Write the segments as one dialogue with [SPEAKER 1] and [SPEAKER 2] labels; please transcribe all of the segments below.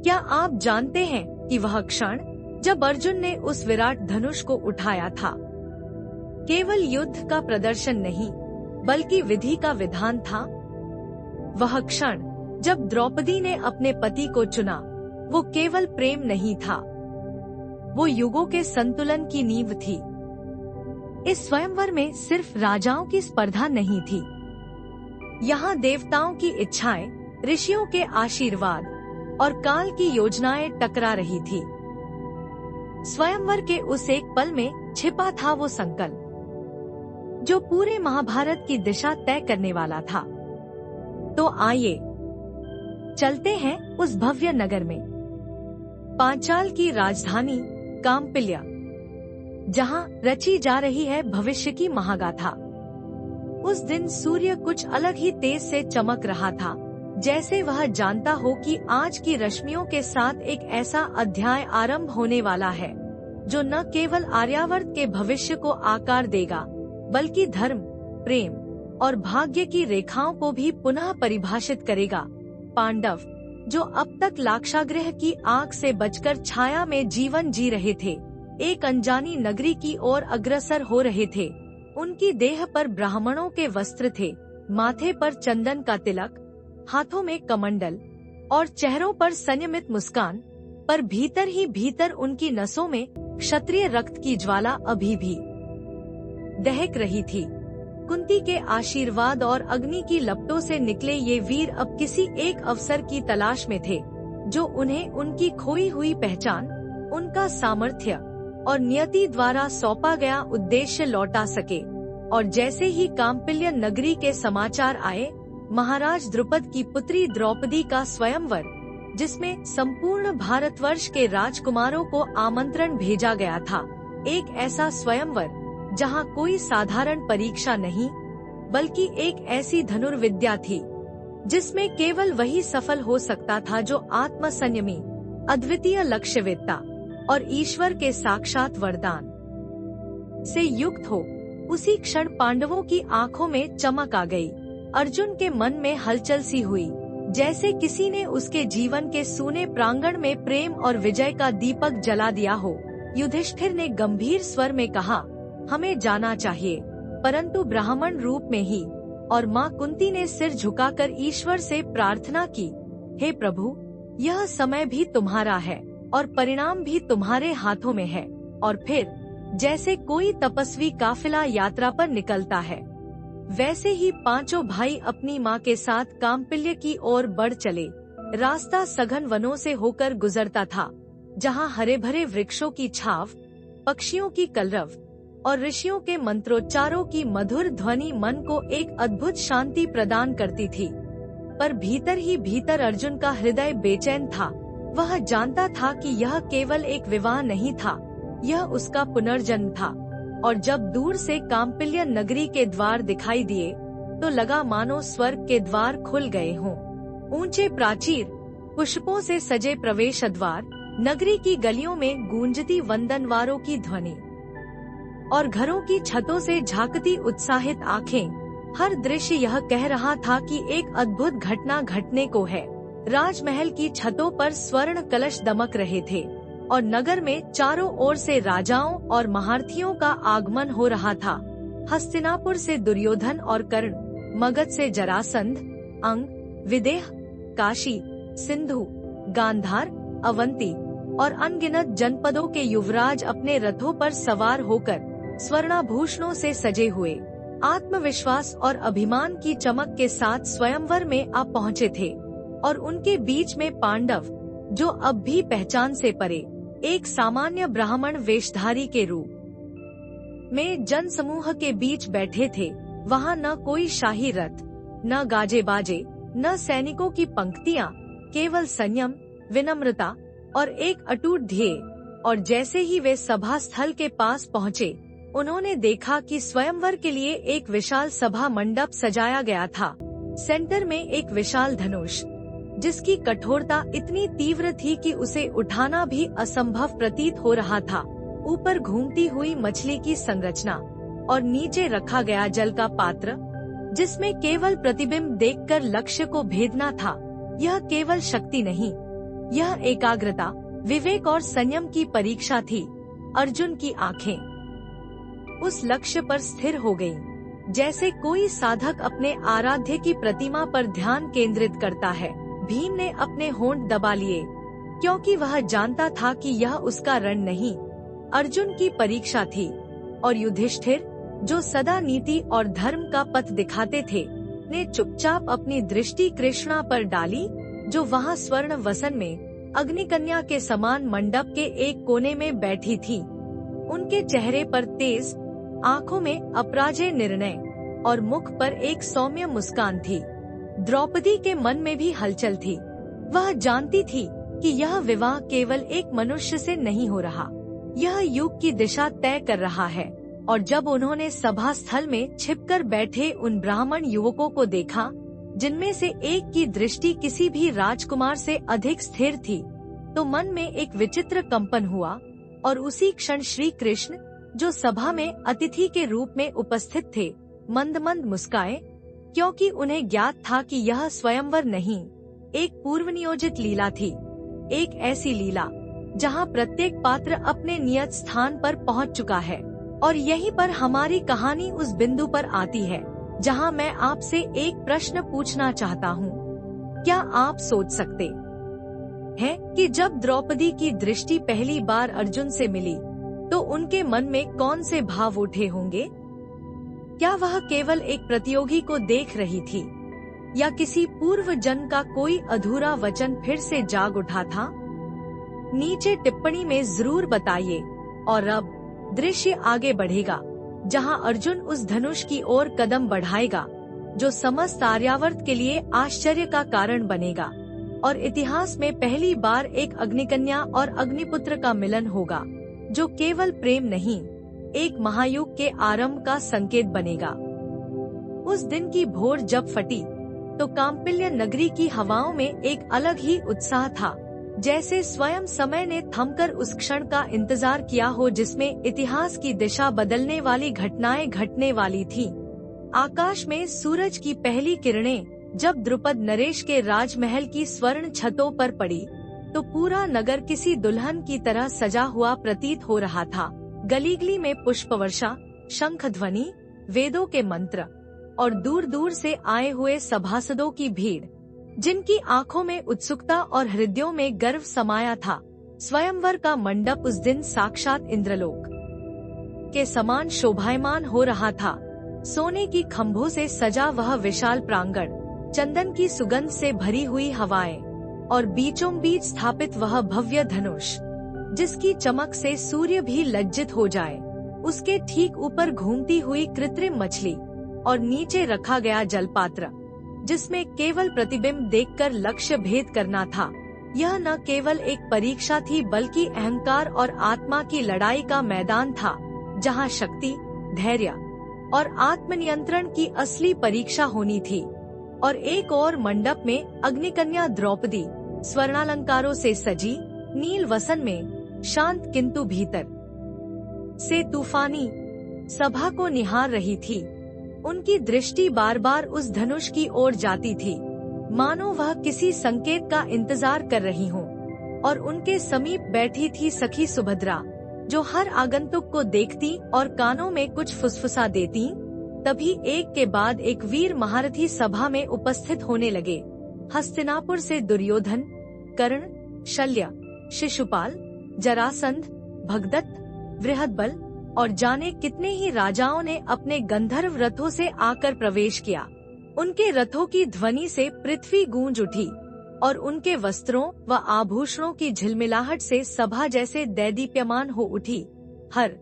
[SPEAKER 1] क्या आप जानते हैं कि वह क्षण जब अर्जुन ने उस विराट धनुष को उठाया था केवल युद्ध का प्रदर्शन नहीं बल्कि विधि का विधान था? वह क्षण जब द्रौपदी ने अपने पति को चुना वो केवल प्रेम नहीं था, वो युगों के संतुलन की नींव थी। इस स्वयंवर में सिर्फ राजाओं की स्पर्धा नहीं थी, यहाँ देवताओं की इच्छाएं, ऋषियों के आशीर्वाद और काल की योजनाएं टकरा रही थी। स्वयंवर के उस एक पल में छिपा था वो संकल्प जो पूरे महाभारत की दिशा तय करने वाला था। तो आइए चलते हैं उस भव्य नगर में, पांचाल की राजधानी काम्पिल्य, जहां रची जा रही है भविष्य की महागाथा। उस दिन सूर्य कुछ अलग ही तेज से चमक रहा था, जैसे वह जानता हो कि आज की रश्मियों के साथ एक ऐसा अध्याय आरंभ होने वाला है जो न केवल आर्यावर्त के भविष्य को आकार देगा बल्कि धर्म, प्रेम और भाग्य की रेखाओं को भी पुनः परिभाषित करेगा। पांडव जो अब तक लाक्षागृह की आग से बचकर छाया में जीवन जी रहे थे, एक अनजानी नगरी की ओर अग्रसर हो रहे थे। उनकी देह पर ब्राह्मणों के वस्त्र थे, माथे पर चंदन का तिलक, हाथों में कमंडल और चेहरों पर संयमित मुस्कान, पर भीतर ही भीतर उनकी नसों में क्षत्रिय रक्त की ज्वाला अभी भी दहक रही थी। कुंती के आशीर्वाद और अग्नि की लपटों से निकले ये वीर अब किसी एक अवसर की तलाश में थे जो उन्हें उनकी खोई हुई पहचान, उनका सामर्थ्य और नियति द्वारा सौंपा गया उद्देश्य लौटा सके। और जैसे ही काम्पिल्य नगरी के समाचार आए, महाराज द्रुपद की पुत्री द्रौपदी का स्वयंवर, जिसमें संपूर्ण भारतवर्ष के राजकुमारों को आमंत्रण भेजा गया था, एक ऐसा स्वयंवर जहां कोई साधारण परीक्षा नहीं बल्कि एक ऐसी धनुर्विद्या थी जिसमें केवल वही सफल हो सकता था जो आत्मसंयमी, अद्वितीय लक्ष्यवेत्ता और ईश्वर के साक्षात वरदान से युक्त हो। उसी क्षण पांडवों की आंखों में चमक आ गई। अर्जुन के मन में हलचल सी हुई, जैसे किसी ने उसके जीवन के सूने प्रांगण में प्रेम और विजय का दीपक जला दिया हो। युधिष्ठिर ने गंभीर स्वर में कहा, हमें जाना चाहिए, परंतु ब्राह्मण रूप में ही। और माँ कुंती ने सिर झुकाकर ईश्वर से प्रार्थना की, हे प्रभु, यह समय भी तुम्हारा है और परिणाम भी तुम्हारे हाथों में है। और फिर जैसे कोई तपस्वी काफिला यात्रा पर निकलता है, वैसे ही पांचों भाई अपनी माँ के साथ काम्पिल्य की ओर बढ़ चले। रास्ता सघन वनों से होकर गुजरता था, जहाँ हरे भरे वृक्षों की छाव, पक्षियों की कलरव और ऋषियों के मंत्रोच्चारों की मधुर ध्वनि मन को एक अद्भुत शांति प्रदान करती थी। पर भीतर ही भीतर अर्जुन का हृदय बेचैन था। वह जानता था कि यह केवल एक विवाह नहीं था, यह उसका पुनर्जन्म था। और जब दूर से काम्पिल्य नगरी के द्वार दिखाई दिए तो लगा मानो स्वर्ग के द्वार खुल गए हों। ऊंचे प्राचीर, पुष्पों से सजे प्रवेश द्वार, नगरी की गलियों में गूंजती वंदनवारों की ध्वनि और घरों की छतों से झांकती उत्साहित आंखें, हर दृश्य यह कह रहा था कि एक अद्भुत घटना घटने को है। राजमहल की छतों पर स्वर्ण कलश दमक रहे थे और नगर में चारों ओर से राजाओं और महारथियों का आगमन हो रहा था। हस्तिनापुर से दुर्योधन और कर्ण, मगध से जरासंध, अंग, विदेह, काशी, सिंधु, गांधार, अवंती और अनगिनत जनपदों के युवराज अपने रथों पर सवार होकर स्वर्णाभूषणों से सजे हुए आत्मविश्वास और अभिमान की चमक के साथ स्वयंवर में आ पहुँचे थे। और उनके बीच में पांडव, जो अब भी पहचान से परे एक सामान्य ब्राह्मण वेशधारी के रूप में जनसमूह के बीच बैठे थे। वहाँ न कोई शाही रथ, न गाजे बाजे, न सैनिकों की पंक्तियाँ, केवल संयम, विनम्रता और एक अटूट ध्येय। और जैसे ही वे सभा स्थल के पास पहुँचे, उन्होंने देखा कि स्वयंवर के लिए एक विशाल सभा मंडप सजाया गया था। सेंटर में एक विशाल धनुष, जिसकी कठोरता इतनी तीव्र थी कि उसे उठाना भी असंभव प्रतीत हो रहा था। ऊपर घूमती हुई मछली की संरचना और नीचे रखा गया जल का पात्र, जिसमें केवल प्रतिबिंब देखकर लक्ष्य को भेदना था। यह केवल शक्ति नहीं, यह एकाग्रता, विवेक और संयम की परीक्षा थी। अर्जुन की आंखें उस लक्ष्य पर स्थिर हो गईं, जैसे कोई साधक अपने आराध्य की प्रतिमा पर ध्यान केंद्रित करता है। भीम ने अपने होंठ दबा लिए, क्योंकि वह जानता था कि यह उसका रण नहीं, अर्जुन की परीक्षा थी। और युधिष्ठिर, जो सदा नीति और धर्म का पथ दिखाते थे, ने चुपचाप अपनी दृष्टि कृष्णा पर डाली, जो वहां स्वर्ण वसन में अग्निकन्या के समान मंडप के एक कोने में बैठी थी। उनके चेहरे पर तेज, आंखों में अपराजय निर्णय और मुख पर एक सौम्य मुस्कान थी। द्रौपदी के मन में भी हलचल थी। वह जानती थी कि यह विवाह केवल एक मनुष्य से नहीं हो रहा, यह युग की दिशा तय कर रहा है। और जब उन्होंने सभा स्थल में छिपकर बैठे उन ब्राह्मण युवकों को देखा, जिनमें से एक की दृष्टि किसी भी राजकुमार से अधिक स्थिर थी, तो मन में एक विचित्र कंपन हुआ। और उसी क्षण श्री कृष्ण, जो सभा में अतिथि के रूप में उपस्थित थे, मंद मंद मुस्काए, क्योंकि उन्हें ज्ञात था कि यह स्वयंवर नहीं, एक पूर्व नियोजित लीला थी। एक ऐसी लीला जहां प्रत्येक पात्र अपने नियत स्थान पर पहुंच चुका है। और यहीं पर हमारी कहानी उस बिंदु पर आती है जहां मैं आपसे एक प्रश्न पूछना चाहता हूं। क्या आप सोच सकते हैं कि जब द्रौपदी की दृष्टि पहली बार अर्जुन से मिली, तो उनके मन में कौन से भाव उठे होंगे? क्या वह केवल एक प्रतियोगी को देख रही थी, या किसी पूर्व जन्म का कोई अधूरा वचन फिर से जाग उठा था? नीचे टिप्पणी में जरूर बताइए। और अब दृश्य आगे बढ़ेगा, जहां अर्जुन उस धनुष की ओर कदम बढ़ाएगा, जो समस्त आर्यावर्त के लिए आश्चर्य का कारण बनेगा। और इतिहास में पहली बार एक अग्निकन्या और अग्निपुत्र का मिलन होगा, जो केवल प्रेम नहीं, एक महायुग के आरंभ का संकेत बनेगा। उस दिन की भोर जब फटी, तो कांपिल्य नगरी की हवाओं में एक अलग ही उत्साह था, जैसे स्वयं समय ने थमकर उस क्षण का इंतजार किया हो जिसमें इतिहास की दिशा बदलने वाली घटनाएं घटने वाली थी। आकाश में सूरज की पहली किरणें जब द्रुपद नरेश के राजमहल की स्वर्ण छतों पर पड़ी, तो पूरा नगर किसी दुल्हन की तरह सजा हुआ प्रतीत हो रहा था। गली-गली में पुष्प वर्षा, शंख ध्वनि, वेदों के मंत्र और दूर दूर से आए हुए सभासदों की भीड़, जिनकी आंखों में उत्सुकता और हृदयों में गर्व समाया था। स्वयंवर का मंडप उस दिन साक्षात इंद्रलोक के समान शोभायमान हो रहा था। सोने की खंभों से सजा वह विशाल प्रांगण, चंदन की सुगंध से भरी हुई हवाएं और बीचों बीच स्थापित वह भव्य धनुष, जिसकी चमक से सूर्य भी लज्जित हो जाए। उसके ठीक ऊपर घूमती हुई कृत्रिम मछली और नीचे रखा गया जलपात्र, जिसमें केवल प्रतिबिंब देखकर लक्ष्य भेद करना था। यह न केवल एक परीक्षा थी, बल्कि अहंकार और आत्मा की लड़ाई का मैदान था, जहां शक्ति, धैर्य और आत्मनियंत्रण की असली परीक्षा होनी थी। और एक और मंडप में अग्निकन्या द्रौपदी स्वर्णालंकारों से सजी, नील वसन में शांत, किंतु भीतर से तूफानी सभा को निहार रही थी। उनकी दृष्टि बार बार उस धनुष की ओर जाती थी, मानो वह किसी संकेत का इंतजार कर रही हो। और उनके समीप बैठी थी सखी सुभद्रा, जो हर आगंतुक को देखती और कानों में कुछ फुसफुसा देती। तभी एक के बाद एक वीर महारथी सभा में उपस्थित होने लगे। हस्तिनापुर से दुर्योधन, कर्ण, शल्य, शिशुपाल, जरासंध, भगदत्त, बृहद्बल और जाने कितने ही राजाओं ने अपने गंधर्व रथों से आकर प्रवेश किया। उनके रथों की ध्वनि से पृथ्वी गूंज उठी और उनके वस्त्रों व आभूषणों की झिलमिलाहट से सभा जैसे दैदीप्यमान हो उठी। हर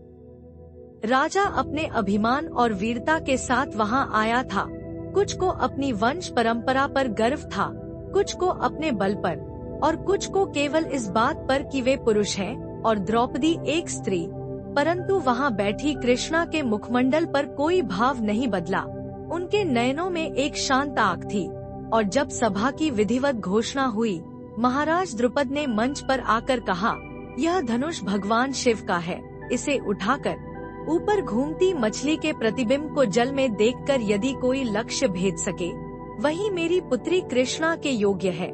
[SPEAKER 1] राजा अपने अभिमान और वीरता के साथ वहां आया था। कुछ को अपनी वंश परंपरा पर गर्व था, कुछ को अपने बल पर, और कुछ को केवल इस बात पर कि वे पुरुष हैं और द्रौपदी एक स्त्री। परंतु वहां बैठी कृष्णा के मुखमंडल पर कोई भाव नहीं बदला। उनके नयनों में एक शांत आंख थी। और जब सभा की विधिवत घोषणा हुई, महाराज द्रुपद ने मंच पर आकर कहा, यह धनुष भगवान शिव का है। इसे उठाकर ऊपर घूमती मछली के प्रतिबिंब को जल में देखकर यदि कोई लक्ष्य भेद सके, वही मेरी पुत्री कृष्णा के योग्य है।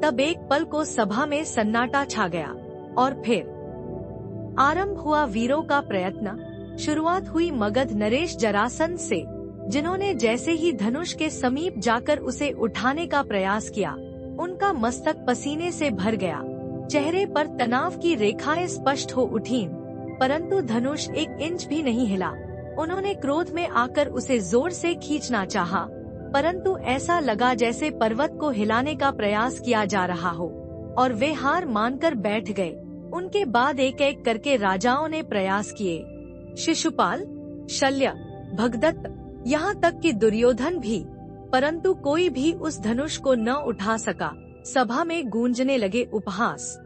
[SPEAKER 1] तब एक पल को सभा में सन्नाटा छा गया और फिर आरंभ हुआ वीरों का प्रयत्न। शुरुआत हुई मगध नरेश जरासंध से, जिन्होंने जैसे ही धनुष के समीप जाकर उसे उठाने का प्रयास किया, उनका मस्तक पसीने से भर गया। चेहरे पर तनाव की रेखाएं स्पष्ट हो उठीं, परंतु धनुष एक इंच भी नहीं हिला। उन्होंने क्रोध में आकर उसे जोर से खींचना चाहा, परंतु ऐसा लगा जैसे पर्वत को हिलाने का प्रयास किया जा रहा हो, और वे हार मानकर बैठ गए। उनके बाद एक एक करके राजाओं ने प्रयास किए, शिशुपाल, शल्य, भगदत्त, यहाँ तक कि दुर्योधन भी, परंतु कोई भी उस धनुष को न उठा सका। सभा में गूंजने लगे उपहास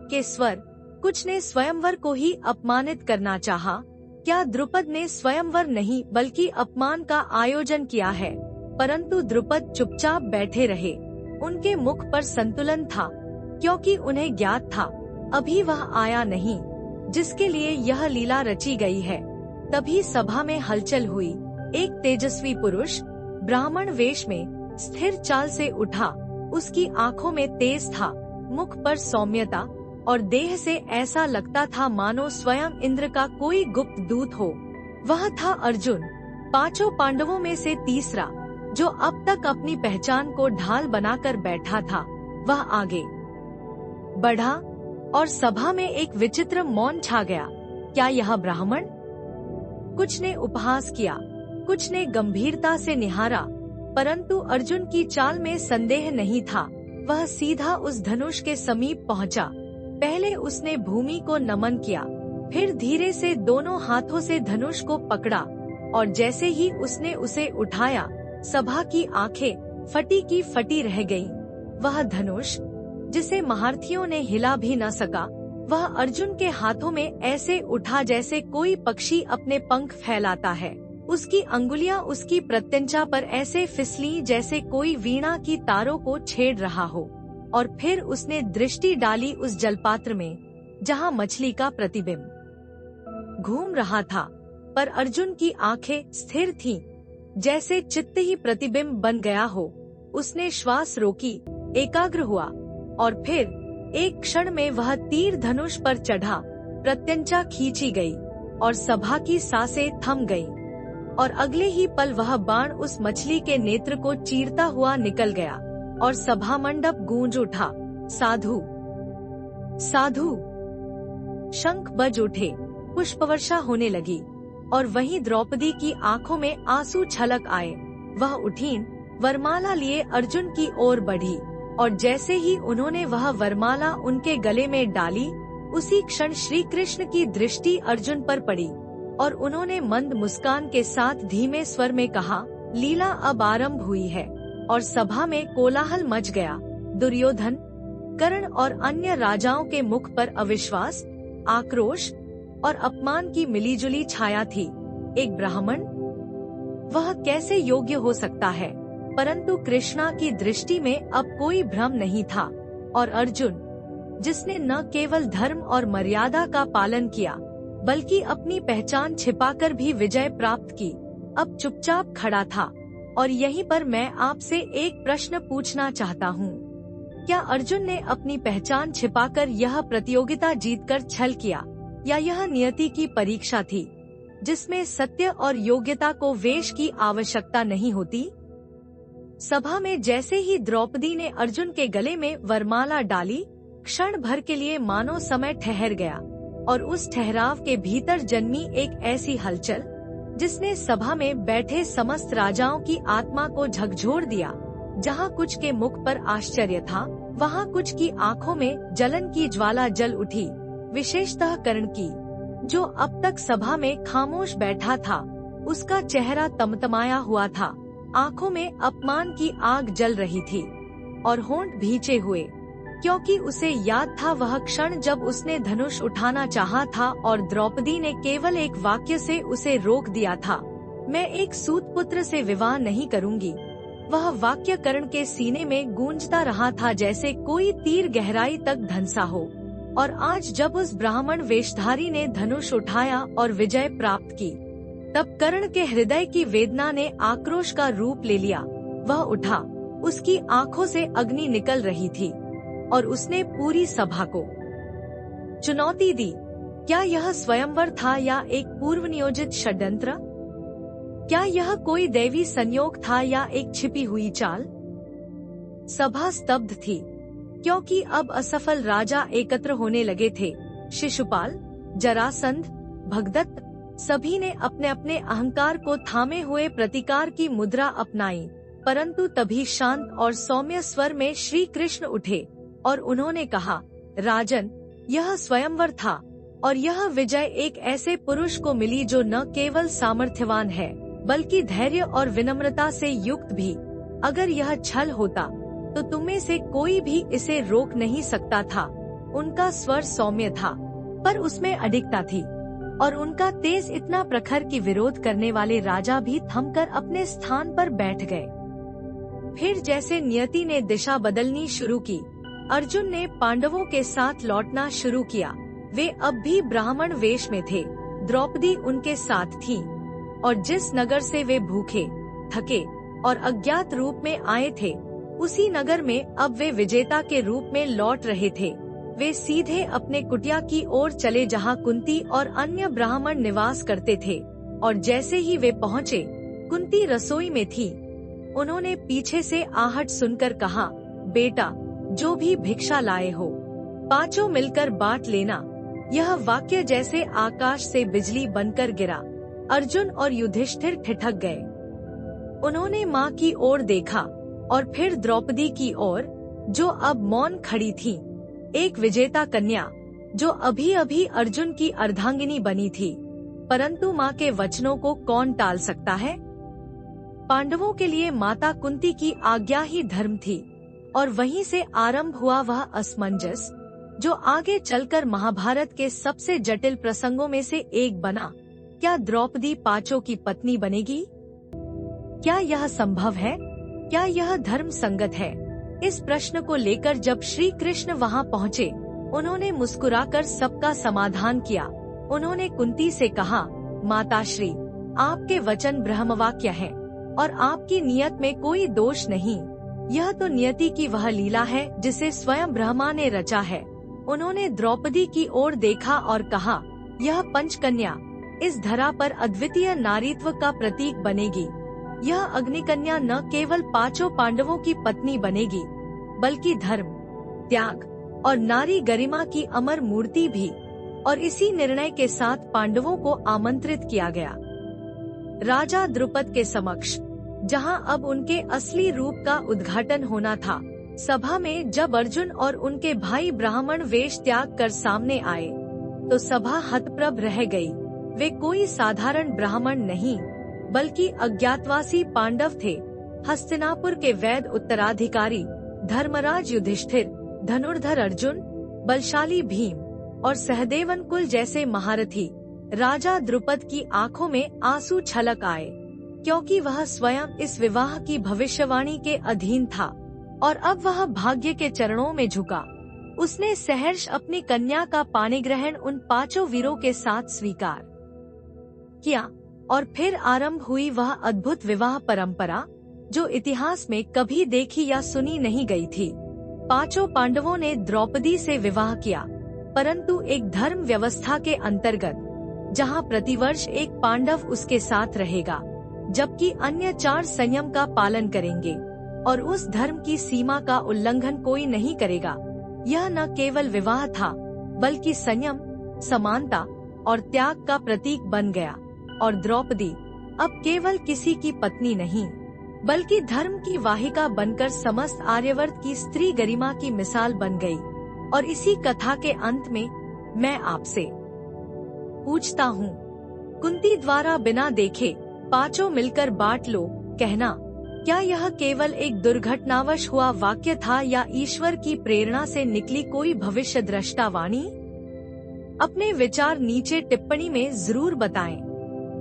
[SPEAKER 1] के स्वर। कुछ ने स्वयंवर को ही अपमानित करना चाहा। क्या द्रुपद ने स्वयंवर नहीं बल्कि अपमान का आयोजन किया है? परंतु द्रुपद चुपचाप बैठे रहे। उनके मुख पर संतुलन था, क्योंकि उन्हें ज्ञात था अभी वह आया नहीं जिसके लिए यह लीला रची गई है। तभी सभा में हलचल हुई। एक तेजस्वी पुरुष ब्राह्मण वेश में स्थिर चाल से उठा। उसकी आंखों में तेज था, मुख पर सौम्यता, और देह से ऐसा लगता था मानो स्वयं इंद्र का कोई गुप्त दूत हो। वह था अर्जुन, पांचों पांडवों में से तीसरा, जो अब तक अपनी पहचान को ढाल बनाकर बैठा था। वह आगे बढ़ा और सभा में एक विचित्र मौन छा गया। क्या यह ब्राह्मण? कुछ ने उपहास किया, कुछ ने गंभीरता से निहारा, परंतु अर्जुन की चाल में संदेह नहीं था। वह सीधा उस धनुष के समीप पहुंचा। पहले उसने भूमि को नमन किया, फिर धीरे से दोनों हाथों से धनुष को पकड़ा, और जैसे ही उसने उसे उठाया, सभा की आंखें फटी की फटी रह गईं। वह धनुष, जिसे महारथियों ने हिला भी न सका, वह अर्जुन के हाथों में ऐसे उठा जैसे कोई पक्षी अपने पंख फैलाता है। उसकी अंगुलियां उसकी प्रत्यंचा पर ऐसे फिसली जैसे कोई वीणा की तारों को छेड़ रहा हो, और फिर उसने दृष्टि डाली उस जलपात्र में जहां मछली का प्रतिबिंब घूम रहा था, पर अर्जुन की आंखें स्थिर थीं, जैसे चित्त ही प्रतिबिंब बन गया हो। उसने श्वास रोकी, एकाग्र हुआ, और फिर एक क्षण में वह तीर धनुष पर चढ़ा। प्रत्यंचा खींची गई और सभा की सांसें थम गईं, और अगले ही पल वह बाण उस मछली के नेत्र को चीरता हुआ निकल गया, और सभा मंडप गूंज उठा। साधु, साधु, शंख बज उठे, पुष्पवर्षा होने लगी, और वहीं द्रौपदी की आंखों में आंसू छलक आए। वह उठीं, वरमाला लिए अर्जुन की ओर बढ़ी, और जैसे ही उन्होंने वह वरमाला उनके गले में डाली, उसी क्षण श्री कृष्ण की दृष्टि अर्जुन पर पड़ी, और उन्होंने मंद मुस्कान के साथ धीमे स्वर में कहा, लीला अब आरंभ हुई है। और सभा में कोलाहल मच गया। दुर्योधन, कर्ण और अन्य राजाओं के मुख पर अविश्वास, आक्रोश और अपमान की मिलीजुली छाया थी। एक ब्राह्मण, वह कैसे योग्य हो सकता है? परंतु कृष्णा की दृष्टि में अब कोई भ्रम नहीं था, और अर्जुन, जिसने न केवल धर्म और मर्यादा का पालन किया, बल्कि अपनी पहचान छिपाकर भी विजय प्राप्त की, अब चुपचाप खड़ा था। और यहीं पर मैं आपसे एक प्रश्न पूछना चाहता हूँ। क्या अर्जुन ने अपनी पहचान छिपाकर यह प्रतियोगिता जीतकर छल किया, या यह नियति की परीक्षा थी, जिसमें सत्य और योग्यता को वेश की आवश्यकता नहीं होती? सभा में जैसे ही द्रौपदी ने अर्जुन के गले में वरमाला डाली, क्षण भर के लिए मानो समय ठहर गया, और उस ठहराव के भीतर जन्मी एक ऐसी हलचल जिसने सभा में बैठे समस्त राजाओं की आत्मा को झकझोर दिया। जहाँ कुछ के मुख पर आश्चर्य था, वहाँ कुछ की आंखों में जलन की ज्वाला जल उठी। विशेषतः कर्ण की, जो अब तक सभा में खामोश बैठा था, उसका चेहरा तमतमाया हुआ था, आंखों में अपमान की आग जल रही थी, और होंठ भींचे हुए, क्योंकि उसे याद था वह क्षण जब उसने धनुष उठाना चाहा था और द्रौपदी ने केवल एक वाक्य से उसे रोक दिया था, मैं एक सूत पुत्र से विवाह नहीं करूंगी। वह वाक्य कर्ण के सीने में गूंजता रहा था जैसे कोई तीर गहराई तक धंसा हो। और आज जब उस ब्राह्मण वेशधारी ने धनुष उठाया और विजय प्राप्त की, तब कर्ण के हृदय की वेदना ने आक्रोश का रूप ले लिया। वह उठा, उसकी आंखों से अग्नि निकल रही थी और उसने पूरी सभा को चुनौती दी। क्या यह स्वयंवर था या एक पूर्व नियोजित षड्यंत्र? क्या यह कोई दैवी संयोग था या एक छिपी हुई चाल? सभा स्तब्ध थी, क्योंकि अब असफल राजा एकत्र होने लगे थे। शिशुपाल, जरासंध, भगदत्त, सभी ने अपने अपने अहंकार को थामे हुए प्रतिकार की मुद्रा अपनाई। परंतु तभी शांत और सौम्य स्वर में श्री कृष्ण उठे और उन्होंने कहा, राजन, यह स्वयंवर था और यह विजय एक ऐसे पुरुष को मिली जो न केवल सामर्थ्यवान है बल्कि धैर्य और विनम्रता से युक्त भी। अगर यह छल होता तो तुम्हें से कोई भी इसे रोक नहीं सकता था। उनका स्वर सौम्य था पर उसमें अडिगता थी और उनका तेज इतना प्रखर कि विरोध करने वाले राजा भी थमकर अपने स्थान पर बैठ गए। फिर जैसे नियति ने दिशा बदलनी शुरू की, अर्जुन ने पांडवों के साथ लौटना शुरू किया। वे अब भी ब्राह्मण वेश में थे। द्रौपदी उनके साथ थी और जिस नगर से वे भूखे, थके और अज्ञात रूप में आए थे, उसी नगर में अब वे विजेता के रूप में लौट रहे थे। वे सीधे अपने कुटिया की ओर चले जहाँ कुंती और अन्य ब्राह्मण निवास करते थे। और जैसे ही वे पहुँचे, कुंती रसोई में थी। उन्होंने पीछे से आहट सुनकर कहा, बेटा, जो भी भिक्षा लाए हो, पांचों मिलकर बांट लेना। यह वाक्य जैसे आकाश से बिजली बनकर गिरा। अर्जुन और युधिष्ठिर ठिठक गए। उन्होंने माँ की ओर देखा और फिर द्रौपदी की ओर, जो अब मौन खड़ी थी। एक विजेता कन्या जो अभी अभी अर्जुन की अर्धांगिनी बनी थी। परंतु माँ के वचनों को कौन टाल सकता है? पांडवों के लिए माता कुंती की आज्ञा ही धर्म थी और वहीं से आरंभ हुआ वह असमंजस जो आगे चलकर महाभारत के सबसे जटिल प्रसंगों में से एक बना। क्या द्रौपदी पांचों की पत्नी बनेगी? क्या यह संभव है? क्या यह धर्म संगत है? इस प्रश्न को लेकर जब श्री कृष्ण वहां पहुंचे, उन्होंने मुस्कुराकर सबका समाधान किया। उन्होंने कुंती से कहा, माताश्री, आपके वचन ब्रह्मवाक्य हैं और आपकी नियत में कोई दोष नहीं। यह तो नियति की वह लीला है जिसे स्वयं ब्रह्मा ने रचा है। उन्होंने द्रौपदी की ओर देखा और कहा, यह पंचकन्या इस धरा पर अद्वितीय नारीत्व का प्रतीक बनेगी। यह अग्निकन्या न केवल पांचों पांडवों की पत्नी बनेगी, बल्कि धर्म, त्याग और नारी गरिमा की अमर मूर्ति भी। और इसी निर्णय के साथ पांडवों को आमंत्रित किया गया। राजा द्रुपद के समक्ष, जहां अब उनके असली रूप का उद्घाटन होना था। सभा में जब अर्जुन और उनके भाई ब्राह्मण वेश त्याग कर सामने आए, तो सभा हतप्रभ रह गई। वे कोई साधारण ब्राह्मण नहीं, बल्कि अज्ञातवासी पांडव थे। हस्तिनापुर के वैद उत्तराधिकारी धर्मराज युधिष्ठिर, धनुर्धर अर्जुन, बलशाली भीम और सहदेवन कुल जैसे महारथी। राजा द्रुपद की आंखों में आंसू छलक आए, क्योंकि वह स्वयं इस विवाह की भविष्यवाणी के अधीन था और अब वह भाग्य के चरणों में झुका। उसने सहर्ष अपनी कन्या का पाणिग्रहण उन पांचों वीरों के साथ स्वीकार किया और फिर आरंभ हुई वह अद्भुत विवाह परंपरा जो इतिहास में कभी देखी या सुनी नहीं गई थी। पांचों पांडवों ने द्रौपदी से विवाह किया, परंतु एक धर्म व्यवस्था के अंतर्गत, जहां प्रतिवर्ष एक पांडव उसके साथ रहेगा, जबकि अन्य 4 संयम का पालन करेंगे और उस धर्म की सीमा का उल्लंघन कोई नहीं करेगा। यह न केवल विवाह था, बल्कि संयम, समानता और त्याग का प्रतीक बन गया। और द्रौपदी अब केवल किसी की पत्नी नहीं, बल्कि धर्म की वाहिका बनकर समस्त आर्यवर्त की स्त्री गरिमा की मिसाल बन गई। और इसी कथा के अंत में मैं आपसे पूछता हूँ, कुंती द्वारा बिना देखे पांचों मिलकर बांट लो कहना, क्या यह केवल एक दुर्घटनावश हुआ वाक्य था या ईश्वर की प्रेरणा से निकली कोई भविष्य दृष्टा वाणी? अपने विचार नीचे टिप्पणी में जरूर बताएं।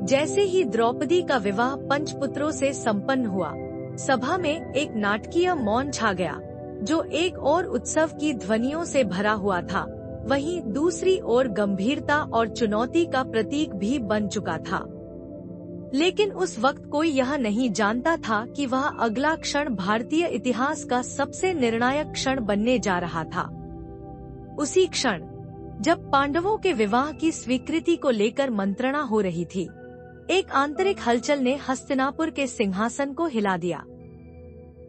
[SPEAKER 1] जैसे ही द्रौपदी का विवाह पंचपुत्रों से संपन्न हुआ, सभा में एक नाटकीय मौन छा गया, जो एक और उत्सव की ध्वनियों से भरा हुआ था, वहीं दूसरी ओर गंभीरता और चुनौती का प्रतीक भी बन चुका था। लेकिन उस वक्त कोई यह नहीं जानता था कि वह अगला क्षण भारतीय इतिहास का सबसे निर्णायक क्षण बनने जा रहा था। उसी क्षण जब पांडवों के विवाह की स्वीकृति को लेकर मंत्रणा हो रही थी, एक आंतरिक हलचल ने हस्तिनापुर के सिंहासन को हिला दिया।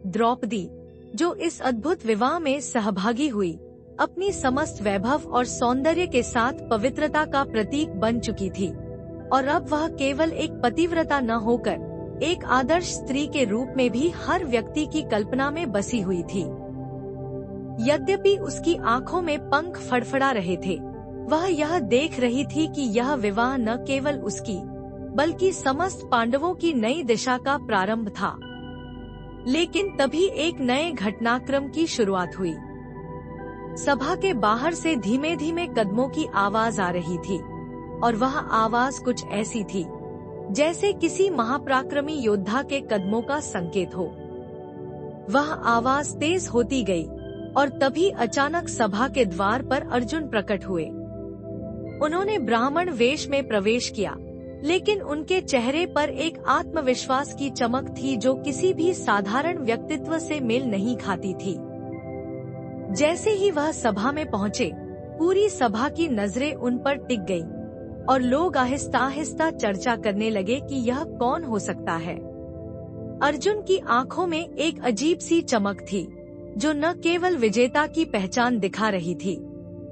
[SPEAKER 1] द्रौपदी, जो इस अद्भुत विवाह में सहभागी हुई, अपनी समस्त वैभव और सौंदर्य के साथ पवित्रता का प्रतीक बन चुकी थी, और अब वह केवल एक पतिव्रता न होकर एक आदर्श स्त्री के रूप में भी हर व्यक्ति की कल्पना में बसी हुई थी। यद्यपि उसकी आंखों में पंख फड़फड़ा रहे थे, वह यह देख रही थी कि यह विवाह न केवल उसकी बल्कि समस्त पांडवों की नई दिशा का प्रारंभ था। लेकिन तभी एक नए घटनाक्रम की शुरुआत हुई। सभा के बाहर से धीमे धीमे कदमों की आवाज आ रही थी, और वह आवाज कुछ ऐसी थी जैसे किसी महापराक्रमी योद्धा के कदमों का संकेत हो। वह आवाज तेज होती गई, और तभी अचानक सभा के द्वार पर अर्जुन प्रकट हुए। उन्होंने ब्राह्मण वेश में प्रवेश किया, लेकिन उनके चेहरे पर एक आत्मविश्वास की चमक थी जो किसी भी साधारण व्यक्तित्व से मेल नहीं खाती थी। जैसे ही वह सभा में पहुँचे, पूरी सभा की नजरें उन पर टिक गईं, और लोग आहिस्ता आहिस्ता चर्चा करने लगे कि यह कौन हो सकता है। अर्जुन की आंखों में एक अजीब सी चमक थी, जो न केवल विजेता की पहचान दिखा रही थी,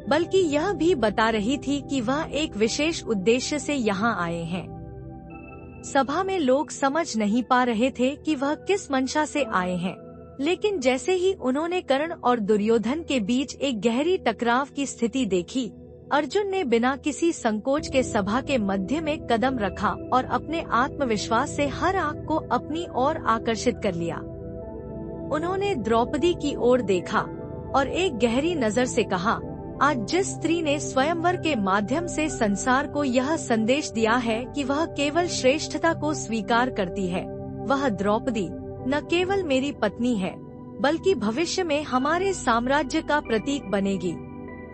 [SPEAKER 1] बल्कि यह भी बता रही थी कि वह एक विशेष उद्देश्य से यहाँ आए हैं। सभा में लोग समझ नहीं पा रहे थे कि वह किस मंशा से आए हैं, लेकिन जैसे ही उन्होंने कर्ण और दुर्योधन के बीच एक गहरी टकराव की स्थिति देखी, अर्जुन ने बिना किसी संकोच के सभा के मध्य में कदम रखा और अपने आत्मविश्वास से हर आंख को अपनी ओर आकर्षित कर लिया। उन्होंने द्रौपदी की ओर देखा और एक गहरी नजर से कहा, आज जिस स्त्री ने स्वयंवर के माध्यम से संसार को यह संदेश दिया है कि वह केवल श्रेष्ठता को स्वीकार करती है, वह द्रौपदी न केवल मेरी पत्नी है, बल्कि भविष्य में हमारे साम्राज्य का प्रतीक बनेगी।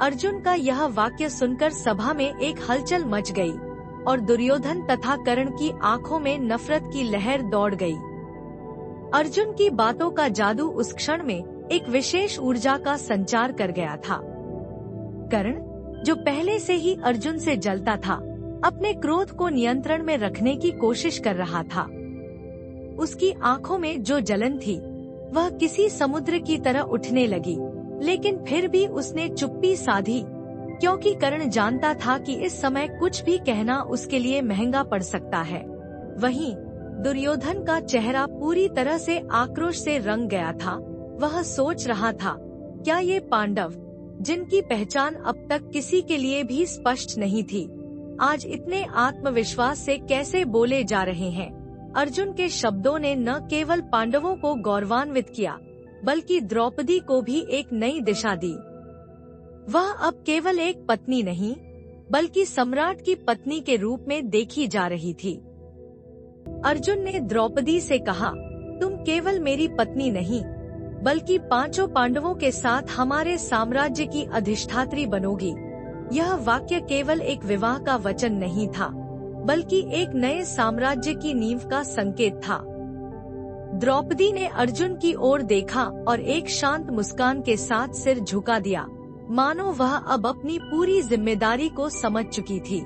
[SPEAKER 1] अर्जुन का यह वाक्य सुनकर सभा में एक हलचल मच गई, और दुर्योधन तथा कर्ण की आंखों में नफरत की लहर दौड़ गई। अर्जुन की बातों का जादू उस क्षण में एक विशेष ऊर्जा का संचार कर गया था। कर्ण, जो पहले से ही अर्जुन से जलता था, अपने क्रोध को नियंत्रण में रखने की कोशिश कर रहा था। उसकी आंखों में जो जलन थी, वह किसी समुद्र की तरह उठने लगी, लेकिन फिर भी उसने चुप्पी साधी, क्योंकि कर्ण जानता था कि इस समय कुछ भी कहना उसके लिए महंगा पड़ सकता है। वहीं दुर्योधन का चेहरा पूरी तरह से आक्रोश से रंग गया था। वह सोच रहा था, क्या ये पांडव, जिनकी पहचान अब तक किसी के लिए भी स्पष्ट नहीं थी, आज इतने आत्मविश्वास से कैसे बोले जा रहे हैं। अर्जुन के शब्दों ने न केवल पांडवों को गौरवान्वित किया, बल्कि द्रौपदी को भी एक नई दिशा दी। वह अब केवल एक पत्नी नहीं, बल्कि सम्राट की पत्नी के रूप में देखी जा रही थी। अर्जुन ने द्रौपदी से कहा, तुम केवल मेरी पत्नी नहीं, बल्कि पांचों पांडवों के साथ हमारे साम्राज्य की अधिष्ठात्री बनोगी। यह वाक्य केवल एक विवाह का वचन नहीं था, बल्कि एक नए साम्राज्य की नींव का संकेत था। द्रौपदी ने अर्जुन की ओर देखा और एक शांत मुस्कान के साथ सिर झुका दिया, मानो वह अब अपनी पूरी जिम्मेदारी को समझ चुकी थी।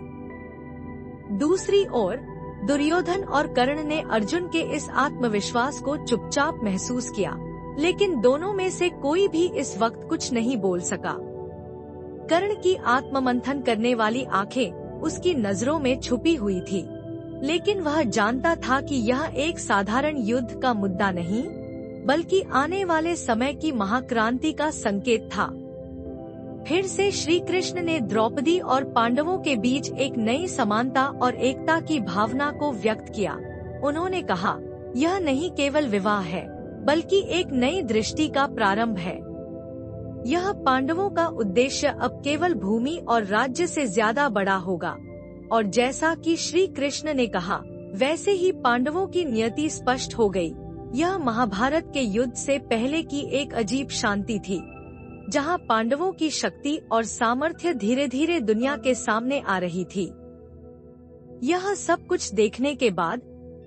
[SPEAKER 1] दूसरी ओर दुर्योधन और कर्ण ने अर्जुन के इस आत्मविश्वास को चुपचाप महसूस किया, लेकिन दोनों में से कोई भी इस वक्त कुछ नहीं बोल सका। कर्ण की आत्ममंथन करने वाली आंखें उसकी नजरों में छुपी हुई थी, लेकिन वह जानता था कि यह एक साधारण युद्ध का मुद्दा नहीं, बल्कि आने वाले समय की महाक्रांति का संकेत था। फिर से श्री कृष्ण ने द्रौपदी और पांडवों के बीच एक नई समानता और एकता की भावना को व्यक्त किया। उन्होंने कहा, यह नहीं केवल विवाह है, बल्कि एक नई दृष्टि का प्रारंभ है। यह पांडवों का उद्देश्य अब केवल भूमि और राज्य से ज्यादा बड़ा होगा, और जैसा कि श्री कृष्ण ने कहा, वैसे ही पांडवों की नियति स्पष्ट हो गई। यह महाभारत के युद्ध से पहले की एक अजीब शांति थी, जहां पांडवों की शक्ति और सामर्थ्य धीरे धीरे दुनिया के सामने आ रही थी। यह सब कुछ देखने के बाद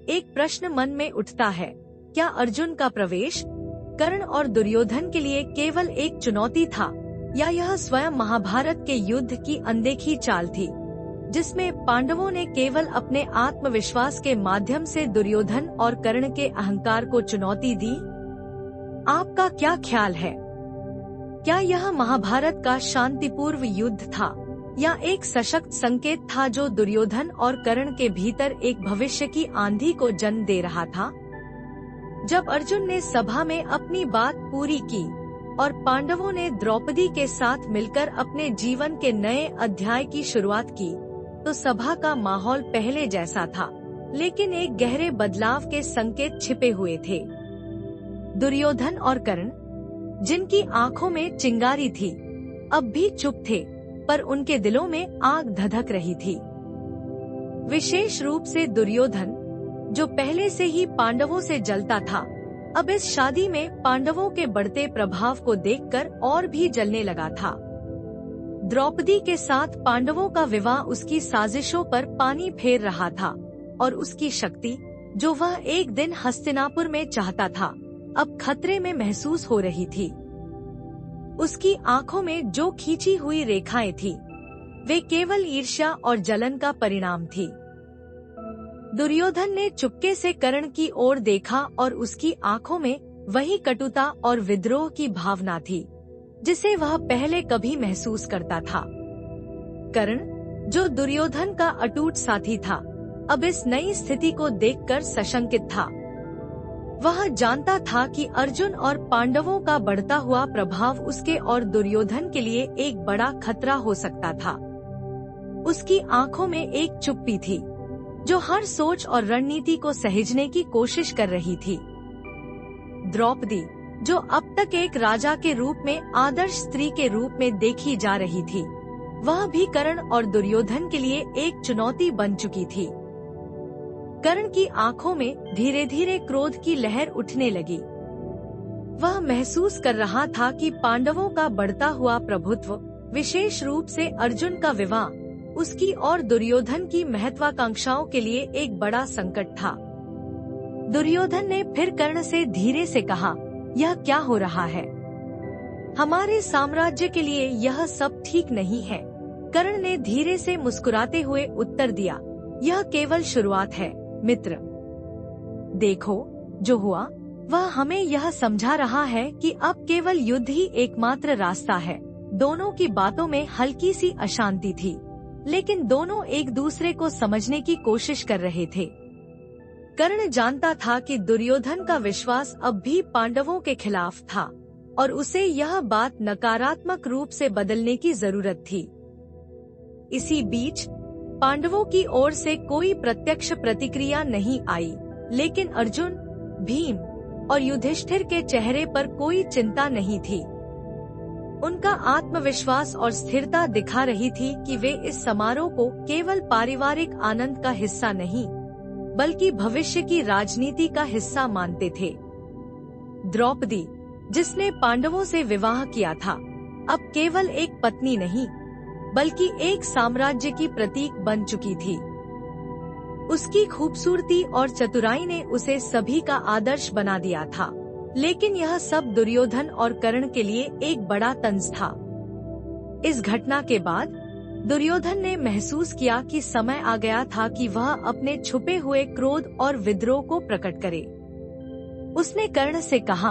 [SPEAKER 1] एक प्रश्न मन में उठता है, क्या अर्जुन का प्रवेश कर्ण और दुर्योधन के लिए केवल एक चुनौती था, या यह स्वयं महाभारत के युद्ध की अनदेखी चाल थी, जिसमें पांडवों ने केवल अपने आत्मविश्वास के माध्यम से दुर्योधन और कर्ण के अहंकार को चुनौती दी? आपका क्या ख्याल है? क्या यह महाभारत का शांतिपूर्व युद्ध था, या एक सशक्त संकेत था जो दुर्योधन और कर्ण के भीतर एक भविष्य की आंधी को जन्म दे रहा था? जब अर्जुन ने सभा में अपनी बात पूरी की और पांडवों ने द्रौपदी के साथ मिलकर अपने जीवन के नए अध्याय की शुरुआत की, तो सभा का माहौल पहले जैसा था, लेकिन एक गहरे बदलाव के संकेत छिपे हुए थे। दुर्योधन और कर्ण, जिनकी आंखों में चिंगारी थी, अब भी चुप थे, पर उनके दिलों में आग धधक रही थी। विशेष रूप से दुर्योधन, जो पहले से ही पांडवों से जलता था, अब इस शादी में पांडवों के बढ़ते प्रभाव को देखकर और भी जलने लगा था। द्रौपदी के साथ पांडवों का विवाह उसकी साजिशों पर पानी फेर रहा था, और उसकी शक्ति, जो वह एक दिन हस्तिनापुर में चाहता था, अब खतरे में महसूस हो रही थी। उसकी आंखों में जो खींची हुई रेखाएं थी, वे केवल ईर्ष्या और जलन का परिणाम थी। दुर्योधन ने चुपके से कर्ण की ओर देखा और उसकी आंखों में वही कटुता और विद्रोह की भावना थी, जिसे वह पहले कभी महसूस करता था। कर्ण, जो दुर्योधन का अटूट साथी था, अब इस नई स्थिति को देखकर सशंकित था। वह जानता था कि अर्जुन और पांडवों का बढ़ता हुआ प्रभाव उसके और दुर्योधन के लिए एक बड़ा खतरा हो सकता था। उसकी आंखों में एक चुप्पी थी, जो हर सोच और रणनीति को सहेजने की कोशिश कर रही थी। द्रौपदी, जो अब तक एक राजा के रूप में आदर्श स्त्री के रूप में देखी जा रही थी, वह भी कर्ण और दुर्योधन के लिए एक चुनौती बन चुकी थी। कर्ण की आंखों में धीरे धीरे क्रोध की लहर उठने लगी। वह महसूस कर रहा था कि पांडवों का बढ़ता हुआ प्रभुत्व, विशेष रूप से अर्जुन का विवाह, उसकी और दुर्योधन की महत्वाकांक्षाओं के लिए एक बड़ा संकट था। दुर्योधन ने फिर कर्ण से धीरे से कहा, यह क्या हो रहा है? हमारे साम्राज्य के लिए यह सब ठीक नहीं है। कर्ण ने धीरे से मुस्कुराते हुए उत्तर दिया, यह केवल शुरुआत है मित्र। देखो, जो हुआ वह हमें यह समझा रहा है कि अब केवल युद्ध ही एकमात्र रास्ता है। दोनों की बातों में हल्की सी अशांति थी, लेकिन दोनों एक दूसरे को समझने की कोशिश कर रहे थे। कर्ण जानता था कि दुर्योधन का विश्वास अब भी पांडवों के खिलाफ था, और उसे यह बात नकारात्मक रूप से बदलने की जरूरत थी। इसी बीच पांडवों की ओर से कोई प्रत्यक्ष प्रतिक्रिया नहीं आई, लेकिन अर्जुन, भीम और युधिष्ठिर के चेहरे पर कोई चिंता नहीं थी। उनका आत्मविश्वास और स्थिरता दिखा रही थी कि वे इस समारोह को केवल पारिवारिक आनंद का हिस्सा नहीं, बल्कि भविष्य की राजनीति का हिस्सा मानते थे। द्रौपदी, जिसने पांडवों से विवाह किया था, अब केवल एक पत्नी नहीं, बल्कि एक साम्राज्य की प्रतीक बन चुकी थी। उसकी खूबसूरती और चतुराई ने उसे सभी का आदर्श बना दिया था, लेकिन यह सब दुर्योधन और कर्ण के लिए एक बड़ा तंज था। इस घटना के बाद दुर्योधन ने महसूस किया कि समय आ गया था कि वह अपने छुपे हुए क्रोध और विद्रोह को प्रकट करे। उसने कर्ण से कहा,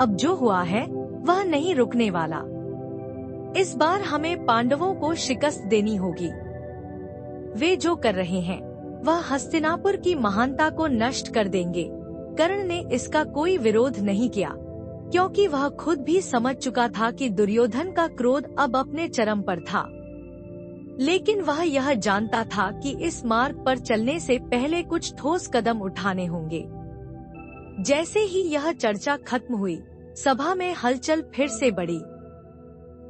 [SPEAKER 1] अब जो हुआ है वह नहीं रुकने वाला। इस बार हमें पांडवों को शिकस्त देनी होगी। वे जो कर रहे हैं वह हस्तिनापुर की महानता को नष्ट कर देंगे। कर्ण ने इसका कोई विरोध नहीं किया, क्योंकि वह खुद भी समझ चुका था कि दुर्योधन का क्रोध अब अपने चरम पर था। लेकिन वह यह जानता था कि इस मार्ग पर चलने से पहले कुछ ठोस कदम उठाने होंगे। जैसे ही यह चर्चा खत्म हुई, सभा में हलचल फिर से बढ़ी।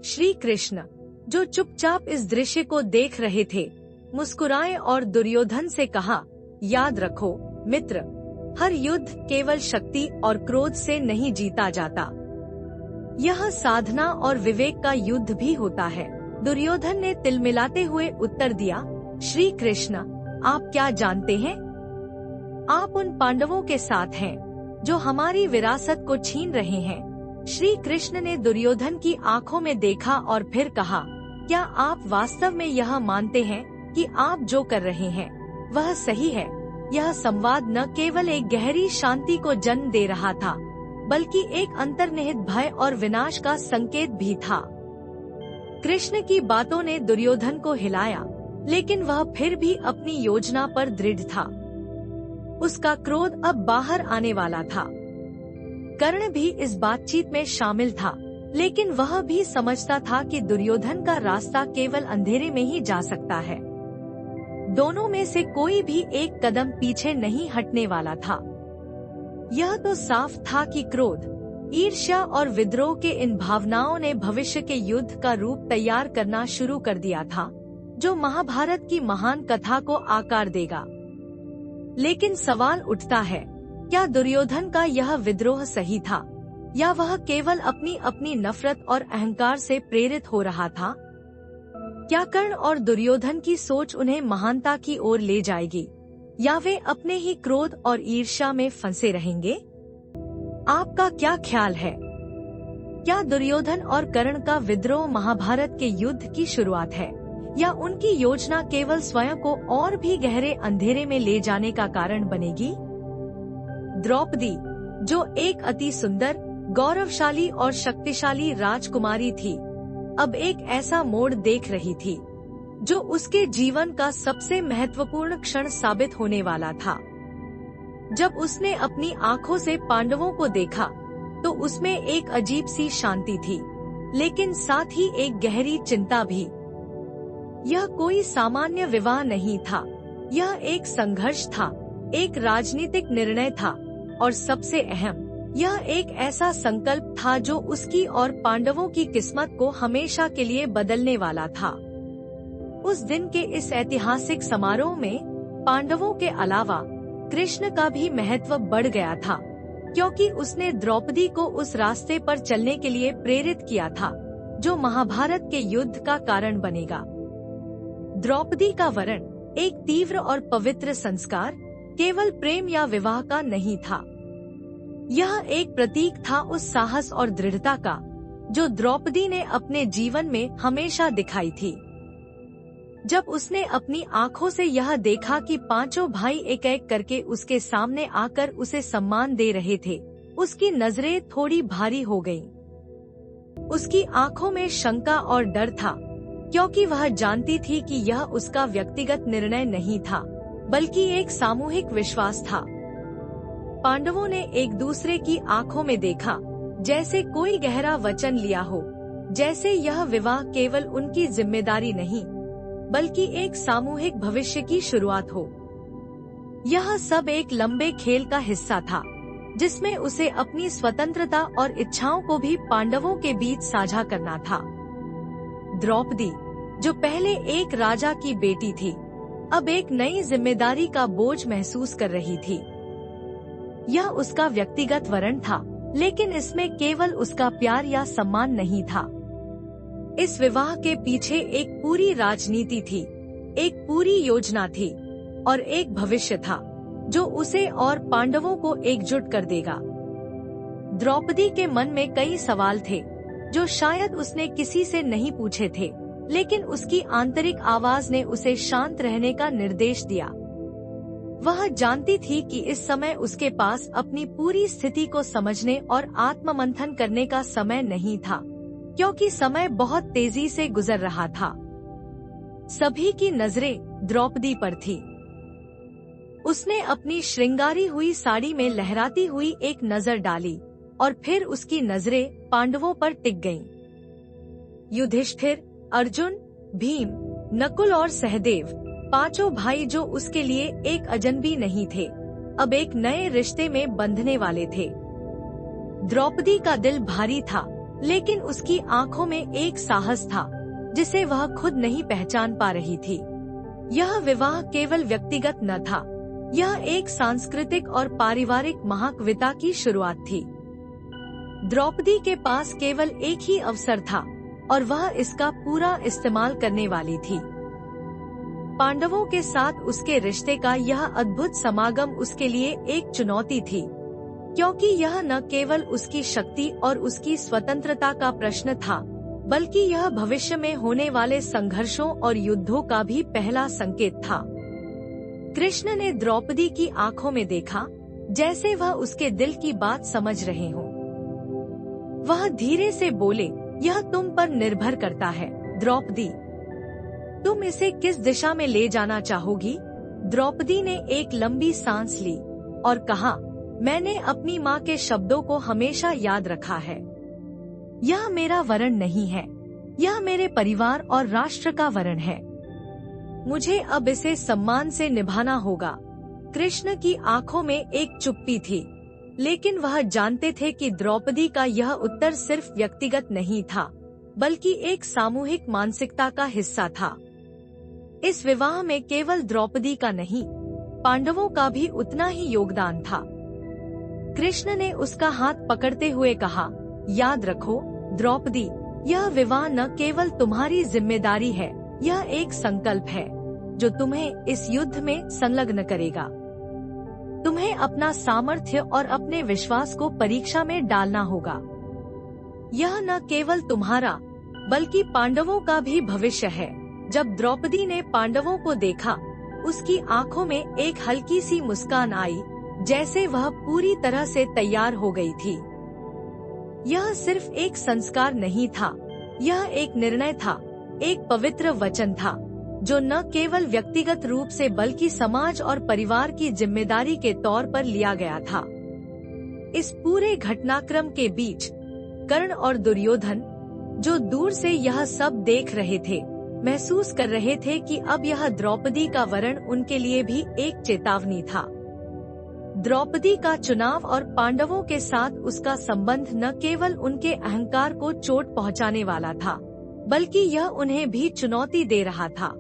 [SPEAKER 1] श्री कृष्ण, जो चुपचाप इस दृश्य को देख रहे थे, मुस्कुराए और दुर्योधन से कहा, याद रखो मित्र, हर युद्ध केवल शक्ति और क्रोध से नहीं जीता जाता। यह साधना और विवेक का युद्ध भी होता है। दुर्योधन ने तिलमिलाते हुए उत्तर दिया, श्री कृष्ण, आप क्या जानते हैं? आप उन पांडवों के साथ हैं जो हमारी विरासत को छीन रहे हैं। श्री कृष्ण ने दुर्योधन की आंखों में देखा और फिर कहा, क्या आप वास्तव में यह मानते हैं कि आप जो कर रहे हैं वह सही है? यह संवाद न केवल एक गहरी शांति को जन्म दे रहा था, बल्कि एक अंतर्निहित भय और विनाश का संकेत भी था। कृष्ण की बातों ने दुर्योधन को हिलाया, लेकिन वह फिर भी अपनी योजना पर दृढ़ था। उसका क्रोध अब बाहर आने वाला था। कर्ण भी इस बातचीत में शामिल था, लेकिन वह भी समझता था कि दुर्योधन का रास्ता केवल अंधेरे में ही जा सकता है। दोनों में से कोई भी एक कदम पीछे नहीं हटने वाला था। यह तो साफ था कि क्रोध, ईर्ष्या और विद्रोह के इन भावनाओं ने भविष्य के युद्ध का रूप तैयार करना शुरू कर दिया था, जो महाभारत की महान कथा को आकार देगा। लेकिन सवाल उठता है, क्या दुर्योधन का यह विद्रोह सही था, या वह केवल अपनी नफरत और अहंकार से प्रेरित हो रहा था? क्या कर्ण और दुर्योधन की सोच उन्हें महानता की ओर ले जाएगी, या वे अपने ही क्रोध और ईर्ष्या में फंसे रहेंगे? आपका क्या ख्याल है? क्या दुर्योधन और कर्ण का विद्रोह महाभारत के युद्ध की शुरुआत है, या उनकी योजना केवल स्वयं को और भी गहरे अंधेरे में ले जाने का कारण बनेगी? द्रौपदी, जो एक अति सुंदर, गौरवशाली और शक्तिशाली राजकुमारी थी, अब एक ऐसा मोड़ देख रही थी जो उसके जीवन का सबसे महत्वपूर्ण क्षण साबित होने वाला था। जब उसने अपनी आंखों से पांडवों को देखा, तो उसमें एक अजीब सी शांति थी, लेकिन साथ ही एक गहरी चिंता भी। यह कोई सामान्य विवाह नहीं था, यह एक संघर्ष था, एक राजनीतिक निर्णय था, और सबसे अहम, यह एक ऐसा संकल्प था जो उसकी और पांडवों की किस्मत को हमेशा के लिए बदलने वाला था। उस दिन के इस ऐतिहासिक समारोह में पांडवों के अलावा कृष्ण का भी महत्व बढ़ गया था, क्योंकि उसने द्रौपदी को उस रास्ते पर चलने के लिए प्रेरित किया था जो महाभारत के युद्ध का कारण बनेगा। द्रौपदी का वरण, एक तीव्र और पवित्र संस्कार, केवल प्रेम या विवाह का नहीं था। यह एक प्रतीक था उस साहस और दृढ़ता का जो द्रौपदी ने अपने जीवन में हमेशा दिखाई थी। जब उसने अपनी आंखों से यह देखा कि पांचों भाई एक एक करके उसके सामने आकर उसे सम्मान दे रहे थे, उसकी नजरें थोड़ी भारी हो गईं। उसकी आंखों में शंका और डर था, क्योंकि वह जानती थी कि यह उसका व्यक्तिगत निर्णय नहीं था, बल्कि एक सामूहिक विश्वास था। पांडवों ने एक दूसरे की आंखों में देखा, जैसे कोई गहरा वचन लिया हो, जैसे यह विवाह केवल उनकी जिम्मेदारी नहीं, बल्कि एक सामूहिक भविष्य की शुरुआत हो। यह सब एक लंबे खेल का हिस्सा था, जिसमें उसे अपनी स्वतंत्रता और इच्छाओं को भी पांडवों के बीच साझा करना था। द्रौपदी, जो पहले एक राजा की बेटी थी, अब एक नई जिम्मेदारी का बोझ महसूस कर रही थी। यह उसका व्यक्तिगत वरण था, लेकिन इसमें केवल उसका प्यार या सम्मान नहीं था। इस विवाह के पीछे एक पूरी राजनीति थी, एक पूरी योजना थी, और एक भविष्य था जो उसे और पांडवों को एकजुट कर देगा। द्रौपदी के मन में कई सवाल थे, जो शायद उसने किसी से नहीं पूछे थे, लेकिन उसकी आंतरिक आवाज ने उसे शांत रहने का निर्देश दिया। वह जानती थी कि इस समय उसके पास अपनी पूरी स्थिति को समझने और आत्ममंथन करने का समय नहीं था, क्योंकि समय बहुत तेजी से गुजर रहा था। सभी की नजरें द्रौपदी पर थी। उसने अपनी श्रृंगारी हुई साड़ी में लहराती हुई एक नजर डाली, और फिर उसकी नजरें पांडवों पर टिक गईं। युधिष्ठिर, अर्जुन, भीम, नकुल और सहदेव, पांचों भाई जो उसके लिए एक अजनबी नहीं थे, अब एक नए रिश्ते में बंधने वाले थे। द्रौपदी का दिल भारी था, लेकिन उसकी आंखों में एक साहस था जिसे वह खुद नहीं पहचान पा रही थी। यह विवाह केवल व्यक्तिगत न था, यह एक सांस्कृतिक और पारिवारिक महाकविता की शुरुआत थी। द्रौपदी के पास केवल एक ही अवसर था, और वह इसका पूरा इस्तेमाल करने वाली थी। पांडवों के साथ उसके रिश्ते का यह अद्भुत समागम उसके लिए एक चुनौती थी, क्योंकि यह न केवल उसकी शक्ति और उसकी स्वतंत्रता का प्रश्न था, बल्कि यह भविष्य में होने वाले संघर्षों और युद्धों का भी पहला संकेत था। कृष्ण ने द्रौपदी की आंखों में देखा, जैसे वह उसके दिल की बात समझ रहे हों। वह धीरे से बोले, यह तुम पर निर्भर करता है द्रौपदी। तुम इसे किस दिशा में ले जाना चाहोगी? द्रौपदी ने एक लंबी सांस ली और कहा, मैंने अपनी माँ के शब्दों को हमेशा याद रखा है। यह मेरा वरण नहीं है, यह मेरे परिवार और राष्ट्र का वरण है। मुझे अब इसे सम्मान से निभाना होगा। कृष्ण की आंखों में एक चुप्पी थी, लेकिन वह जानते थे कि द्रौपदी का यह उत्तर सिर्फ व्यक्तिगत नहीं था, बल्कि एक सामूहिक मानसिकता का हिस्सा था। इस विवाह में केवल द्रौपदी का नहीं, पांडवों का भी उतना ही योगदान था। कृष्ण ने उसका हाथ पकड़ते हुए कहा, याद रखो द्रौपदी, यह विवाह न केवल तुम्हारी जिम्मेदारी है, यह एक संकल्प है जो तुम्हें इस युद्ध में संलग्न करेगा। तुम्हें अपना सामर्थ्य और अपने विश्वास को परीक्षा में डालना होगा। यह न केवल तुम्हारा, बल्कि पांडवों का भी भविष्य है। जब द्रौपदी ने पांडवों को देखा, उसकी आंखों में एक हल्की सी मुस्कान आई, जैसे वह पूरी तरह से तैयार हो गई थी। यह सिर्फ एक संस्कार नहीं था, यह एक निर्णय था, एक पवित्र वचन था, जो न केवल व्यक्तिगत रूप से बल्कि समाज और परिवार की जिम्मेदारी के तौर पर लिया गया था। इस पूरे घटनाक्रम के बीच कर्ण और दुर्योधन, जो दूर से यह सब देख रहे थे, महसूस कर रहे थे कि अब यह द्रौपदी का वरण उनके लिए भी एक चेतावनी था। द्रौपदी का चुनाव और पांडवों के साथ उसका संबंध न केवल उनके अहंकार को चोट पहुंचाने वाला था, बल्कि यह उन्हें भी चुनौती दे रहा था।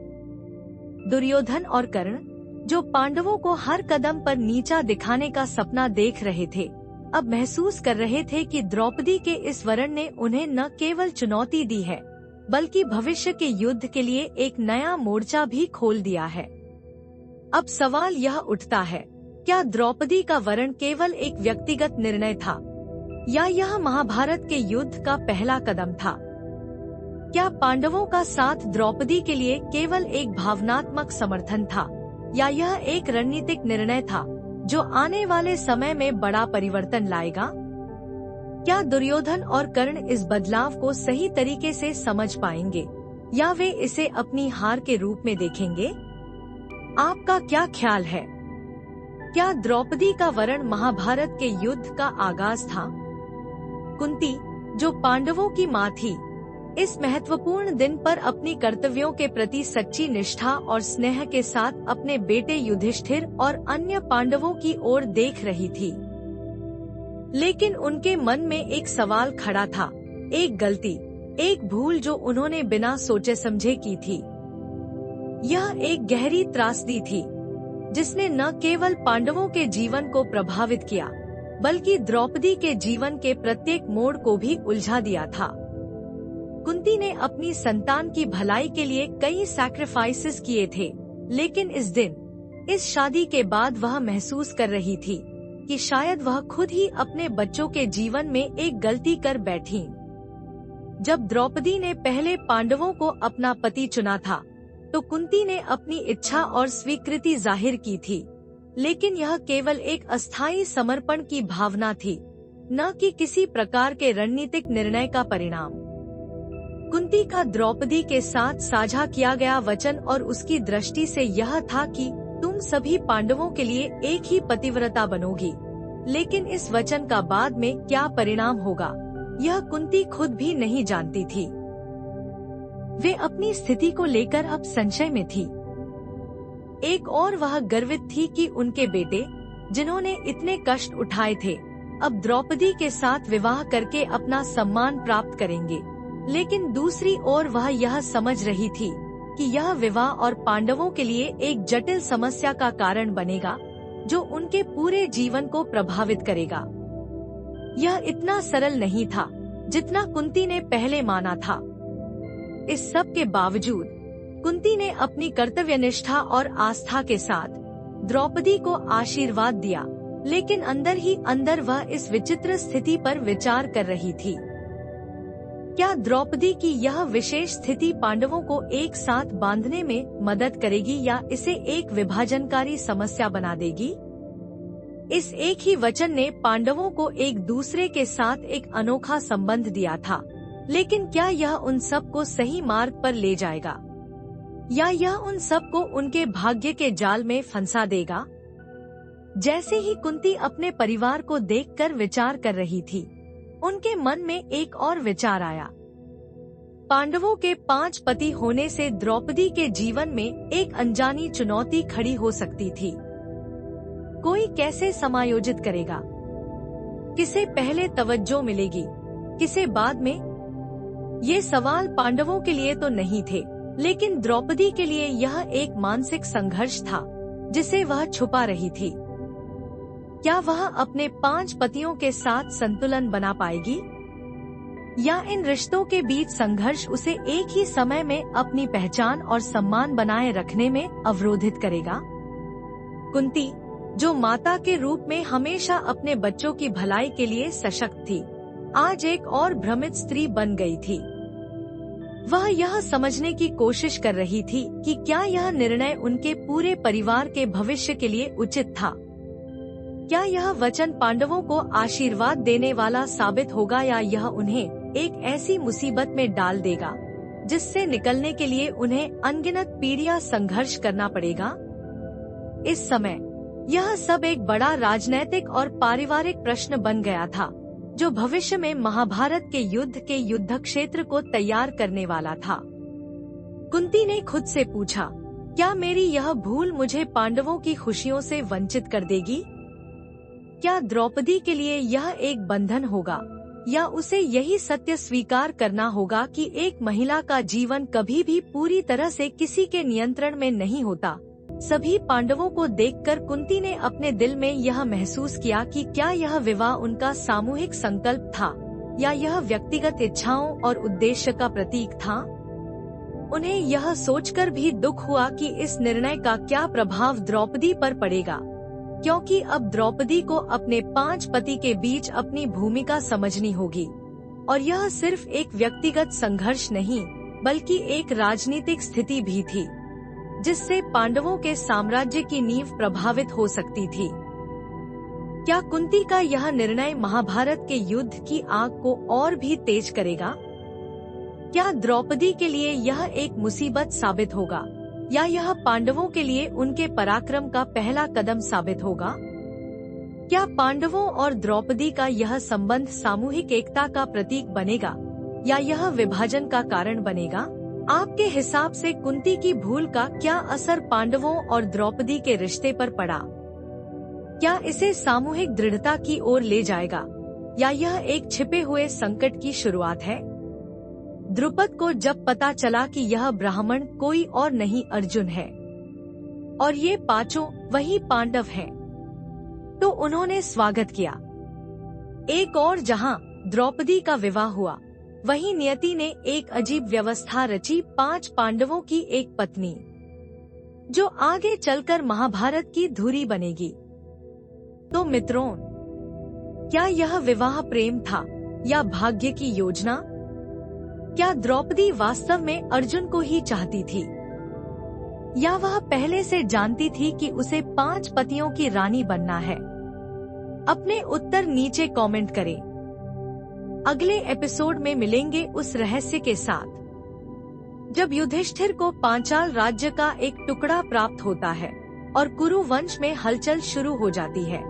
[SPEAKER 1] दुर्योधन और कर्ण, जो पांडवों को हर कदम पर नीचा दिखाने का सपना देख रहे थे, अब महसूस कर रहे थे कि द्रौपदी के इस वरण ने उन्हें न केवल चुनौती दी है, बल्कि भविष्य के युद्ध के लिए एक नया मोर्चा भी खोल दिया है। अब सवाल यह उठता है, क्या द्रौपदी का वरण केवल एक व्यक्तिगत निर्णय था, या यह महाभारत के युद्ध का पहला कदम था? क्या पांडवों का साथ द्रौपदी के लिए केवल एक भावनात्मक समर्थन था, या यह एक रणनीतिक निर्णय था जो आने वाले समय में बड़ा परिवर्तन लाएगा? क्या दुर्योधन और कर्ण इस बदलाव को सही तरीके से समझ पाएंगे, या वे इसे अपनी हार के रूप में देखेंगे? आपका क्या ख्याल है? क्या द्रौपदी का वरण महाभारत के युद्ध का आगाज था? कुंती, जो पांडवों की माँ थी, इस महत्वपूर्ण दिन पर अपनी कर्तव्यों के प्रति सच्ची निष्ठा और स्नेह के साथ अपने बेटे युधिष्ठिर और अन्य पांडवों की ओर देख रही थी। लेकिन उनके मन में एक सवाल खड़ा था, एक गलती, एक भूल जो उन्होंने बिना सोचे समझे की थी। यह एक गहरी त्रासदी थी, जिसने न केवल पांडवों के जीवन को प्रभावित किया, बल्कि द्रौपदी के जीवन के प्रत्येक मोड़ को भी उलझा दिया था। कुंती ने अपनी संतान की भलाई के लिए कई सैक्रिफाइसेस किए थे, लेकिन इस दिन, इस शादी के बाद वह महसूस कर रही थी कि शायद वह खुद ही अपने बच्चों के जीवन में एक गलती कर बैठी। जब द्रौपदी ने पहले पांडवों को अपना पति चुना था, तो कुंती ने अपनी इच्छा और स्वीकृति जाहिर की थी, लेकिन यह केवल एक अस्थायी समर्पण की भावना थी, न कि किसी प्रकार के रणनीतिक निर्णय का परिणाम। कुंती का द्रौपदी के साथ साझा किया गया वचन और उसकी दृष्टि से यह था कि तुम सभी पांडवों के लिए एक ही पतिव्रता बनोगी, लेकिन इस वचन का बाद में क्या परिणाम होगा, यह कुंती खुद भी नहीं जानती थी। वे अपनी स्थिति को लेकर अब संशय में थी। एक और वह गर्वित थी कि उनके बेटे, जिन्होंने इतने कष्ट उठाए थे, अब द्रौपदी के साथ विवाह करके अपना सम्मान प्राप्त करेंगे। लेकिन दूसरी ओर वह यह समझ रही थी कि यह विवाह और पांडवों के लिए एक जटिल समस्या का कारण बनेगा, जो उनके पूरे जीवन को प्रभावित करेगा। यह इतना सरल नहीं था जितना कुंती ने पहले माना था। इस सब के बावजूद कुंती ने अपनी कर्तव्यनिष्ठा और आस्था के साथ द्रौपदी को आशीर्वाद दिया, लेकिन अंदर ही अंदर वह इस विचित्र स्थिति पर विचार कर रही थी। क्या द्रौपदी की यह विशेष स्थिति पांडवों को एक साथ बांधने में मदद करेगी या इसे एक विभाजनकारी समस्या बना देगी? इस एक ही वचन ने पांडवों को एक दूसरे के साथ एक अनोखा संबंध दिया था, लेकिन क्या यह उन सब को सही मार्ग पर ले जाएगा या यह उन सब को उनके भाग्य के जाल में फंसा देगा? जैसे ही कुंती अपने परिवार को देखकर विचार कर रही थी, उनके मन में एक और विचार आया। पांडवों के 5 पति होने से द्रौपदी के जीवन में एक अनजानी चुनौती खड़ी हो सकती थी। कोई कैसे समायोजित करेगा? किसे पहले तवज्जो मिलेगी, किसे बाद में? ये सवाल पांडवों के लिए तो नहीं थे, लेकिन द्रौपदी के लिए यह एक मानसिक संघर्ष था जिसे वह छुपा रही थी। क्या वह अपने 5 पतियों के साथ संतुलन बना पाएगी, या इन रिश्तों के बीच संघर्ष उसे एक ही समय में अपनी पहचान और सम्मान बनाए रखने में अवरोधित करेगा? कुंती, जो माता के रूप में हमेशा अपने बच्चों की भलाई के लिए सशक्त थी, आज एक और भ्रमित स्त्री बन गई थी। वह यह समझने की कोशिश कर रही थी कि क्या यह निर्णय उनके पूरे परिवार के भविष्य के लिए उचित था। क्या यह वचन पांडवों को आशीर्वाद देने वाला साबित होगा या यह उन्हें एक ऐसी मुसीबत में डाल देगा जिससे निकलने के लिए उन्हें अनगिनत पीढ़ियां संघर्ष करना पड़ेगा? इस समय यह सब एक बड़ा राजनैतिक और पारिवारिक प्रश्न बन गया था, जो भविष्य में महाभारत के युद्ध क्षेत्र को तैयार करने वाला था। कुंती ने खुद से पूछा, क्या मेरी यह भूल मुझे पांडवों की खुशियों से वंचित कर देगी? क्या द्रौपदी के लिए यह एक बंधन होगा, या उसे यही सत्य स्वीकार करना होगा कि एक महिला का जीवन कभी भी पूरी तरह से किसी के नियंत्रण में नहीं होता? सभी पांडवों को देखकर कुंती ने अपने दिल में यह महसूस किया कि क्या यह विवाह उनका सामूहिक संकल्प था या यह व्यक्तिगत इच्छाओं और उद्देश्य का प्रतीक था। उन्हें यह सोचकर भी दुख हुआ कि इस निर्णय का क्या प्रभाव द्रौपदी पर पड़ेगा, क्योंकि अब द्रौपदी को अपने 5 पति के बीच अपनी भूमिका समझनी होगी, और यह सिर्फ एक व्यक्तिगत संघर्ष नहीं बल्कि एक राजनीतिक स्थिति भी थी जिससे पांडवों के साम्राज्य की नींव प्रभावित हो सकती थी। क्या कुंती का यह निर्णय महाभारत के युद्ध की आग को और भी तेज करेगा? क्या द्रौपदी के लिए यह एक मुसीबत साबित होगा, या यह पांडवों के लिए उनके पराक्रम का पहला कदम साबित होगा? क्या पांडवों और द्रौपदी का यह संबंध सामूहिक एकता का प्रतीक बनेगा, या यह विभाजन का कारण बनेगा? आपके हिसाब से कुंती की भूल का क्या असर पांडवों और द्रौपदी के रिश्ते पर पड़ा? क्या इसे सामूहिक दृढ़ता की ओर ले जाएगा, या यह एक छिपे हुए संकट की शुरुआत है? द्रुपद को जब पता चला कि यह ब्राह्मण कोई और नहीं अर्जुन है, और ये 5 वही पांडव हैं, तो उन्होंने स्वागत किया। एक और जहां द्रौपदी का विवाह हुआ, वहीं नियति ने एक अजीब व्यवस्था रची, 5 पांडवों की एक पत्नी, जो आगे चलकर महाभारत की धुरी बनेगी। तो मित्रों, क्या यह विवाह प्रेम था या भाग्य की योजना? क्या द्रौपदी वास्तव में अर्जुन को ही चाहती थी, या वह पहले से जानती थी कि उसे 5 पतियों की रानी बनना है? अपने उत्तर नीचे कमेंट करें। अगले एपिसोड में मिलेंगे उस रहस्य के साथ जब युधिष्ठिर को पांचाल राज्य का एक टुकड़ा प्राप्त होता है और कुरु वंश में हलचल शुरू हो जाती है।